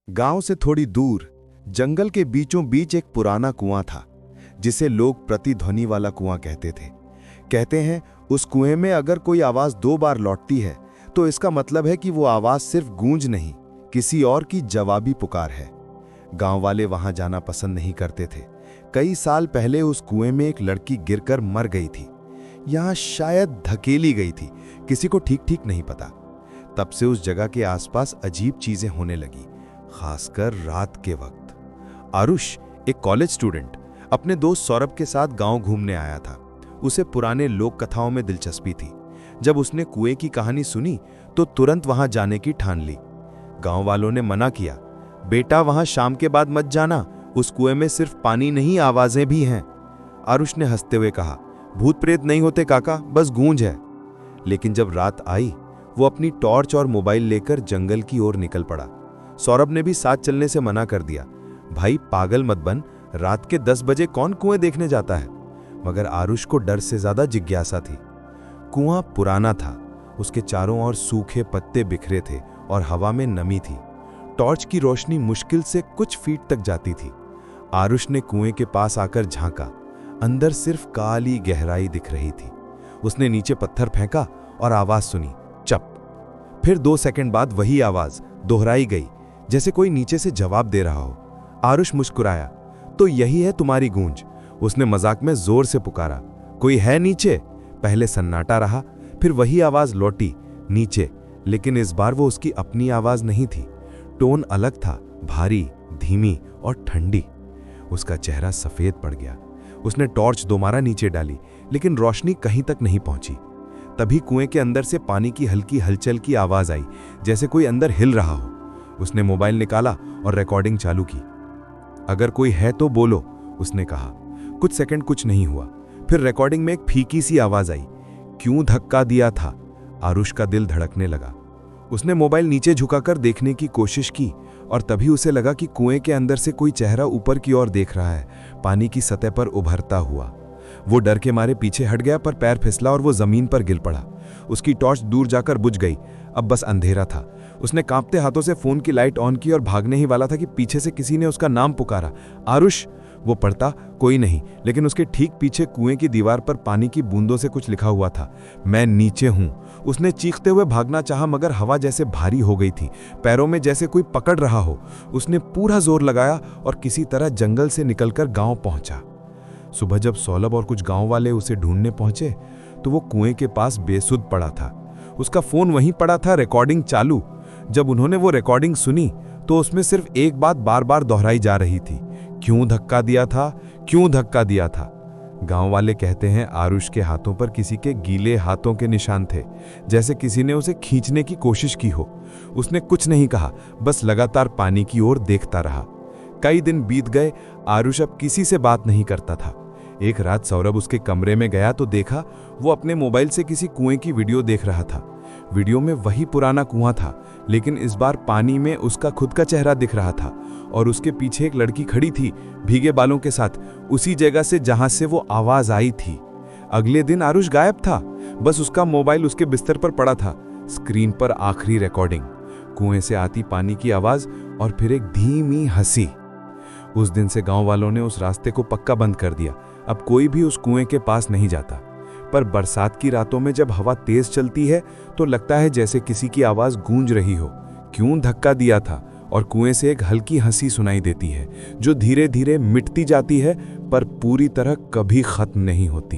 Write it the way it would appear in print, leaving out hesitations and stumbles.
गांव से थोड़ी दूर जंगल के बीचों बीच एक पुराना कुआं था जिसे लोग प्रतिध्वनि वाला कुआं कहते थे। कहते हैं उस कुएं में अगर कोई आवाज 2 बार लौटती है तो इसका मतलब है कि वो आवाज सिर्फ गूंज नहीं, किसी और की जवाबी पुकार है। गांव वाले वहां जाना पसंद नहीं करते थे। कई साल पहले उस कुएं में एक लड़की गिरकर मर गई थी। यहां शायद धकेली गई थी, किसी को ठीक नहीं पता। तब से उस जगह के आसपास अजीब चीजें होने लगी, खासकर रात के वक्त। आरुष, एक कॉलेज स्टूडेंट, अपने दोस्त सौरभ के साथ गांव घूमने आया था। उसे पुराने लोक कथाओं में दिलचस्पी थी। जब उसने कुएं की कहानी सुनी तो तुरंत वहां जाने की ठान ली। गांव वालों ने मना किया, बेटा वहां शाम के बाद मत जाना, उस कुएं में सिर्फ पानी नहीं आवाजें भी हैं। आरुष ने हंसते हुए कहा, भूत प्रेत नहीं होते काका, बस गूंज है। लेकिन जब रात आई वो अपनी टॉर्च और मोबाइल लेकर जंगल की ओर निकल पड़ा। सौरभ ने भी साथ चलने से मना कर दिया, भाई पागल मत बन, रात के 10 बजे कौन कुएं देखने जाता है। मगर आरुष को डर से ज्यादा जिज्ञासा थी। कुआं पुराना था, उसके चारों ओर सूखे पत्ते बिखरे थे और हवा में नमी थी। टॉर्च की रोशनी मुश्किल से कुछ फीट तक जाती थी। आरुष ने कुएं के पास आकर झांका। अंदर सिर्फ काली गहराई दिख रही थी। उसने नीचे पत्थर फेंका और आवाज सुनी, चप। फिर 2 सेकंड बाद वही आवाज दोहराई गई, जैसे कोई नीचे से जवाब दे रहा हो। आरुष मुस्कुराया, तो यही है तुम्हारी गूंज, उसने मजाक में जोर से पुकारा। कोई है नीचे? पहले सन्नाटा रहा, फिर वही आवाज लौटी, नीचे। लेकिन इस बार वो उसकी अपनी आवाज नहीं थी। टोन अलग था, भारी, धीमी और ठंडी। उसका चेहरा सफेद पड़ गया। उसने टॉर्च दोबारा नीचे डाली, लेकिन रोशनी कहीं तक नहीं पहुंची। तभी कुएं के अंदर से पानी की हल्की हलचल की आवाज आई, जैसे कोई अंदर हिल रहा हो। उसने मोबाइल निकाला और रिकॉर्डिंग चालू की। अगर कोई है तो बोलो, उसने कहा। कुछ सेकंड कुछ नहीं हुआ। फिर रिकॉर्डिंग में एक फीकी सी आवाज आई, क्यों धक्का दिया था। आरुष का दिल धड़कने लगा। उसने मोबाइल नीचे झुकाकर देखने की कोशिश की और तभी उसे लगा कि कुएं के अंदर से कोई चेहरा ऊपर की ओर देख रहा है, पानी की सतह पर उभरता हुआ। वो डर के मारे पीछे हट गया, पर पैर फिसला और वो जमीन पर गिर पड़ा। उसकी टॉर्च दूर जाकर बुझ गई। अब बस अंधेरा था। उसने कांपते हाथों से फोन की लाइट ऑन की और भागने ही वाला था कि पीछे से किसी ने उसका नाम पुकारा, आरुष। वो पढ़ता कोई नहीं, लेकिन उसके ठीक पीछे कुएं की दीवार पर पानी की बूंदों से कुछ लिखा हुआ था, मैं नीचे हूं। उसने चीखते हुए भागना चाहा, मगर हवा जैसे भारी हो गई थी, पैरों में जैसे कोई पकड़ रहा हो। उसने पूरा जोर लगाया और किसी तरह जंगल से निकलकर गांव पहुंचा। सुबह जब सौरभ और कुछ गांव वाले उसे ढूंढने पहुंचे तो वो कुएं के पास बेसुध पड़ा था। उसका फोन वहीं पड़ा था, रिकॉर्डिंग चालू। जब उन्होंने वो रिकॉर्डिंग सुनी तो उसमें सिर्फ एक बात बार बार दोहराई जा रही थी, क्यों धक्का दिया था, क्यों धक्का दिया था। गांव वाले कहते हैं आरुष के हाथों पर किसी के गीले हाथों के निशान थे, जैसे किसी ने उसे खींचने की कोशिश की हो। उसने कुछ नहीं कहा, बस लगातार पानी की ओर देखता रहा। कई दिन बीत गए, आरुष अब किसी से बात नहीं करता था। एक रात सौरभ उसके कमरे में गया तो देखा वो अपने मोबाइल से किसी कुएं की वीडियो देख रहा था। वीडियो में वही पुराना कुआं था, लेकिन इस बार पानी में उसका खुद का चेहरा दिख रहा था और उसके पीछे एक लड़की खड़ी थी, भीगे बालों के साथ, उसी जगह से जहां से वो आवाज आई थी। अगले दिन आरुष गायब था, बस उसका मोबाइल उसके बिस्तर पर पड़ा था। स्क्रीन पर आखिरी रिकॉर्डिंग, कुएं से आती पानी की आवाज और फिर एक धीमी हंसी। उस दिन से गांव वालों ने उस रास्ते को पक्का बंद कर दिया। अब कोई भी उस कुएं के पास नहीं जाता। पर बरसात की रातों में जब हवा तेज चलती है तो लगता है जैसे किसी की आवाज गूंज रही हो, क्यों धक्का दिया था। और कुएं से एक हल्की हंसी सुनाई देती है, जो धीरे धीरे मिटती जाती है पर पूरी तरह कभी खत्म नहीं होती।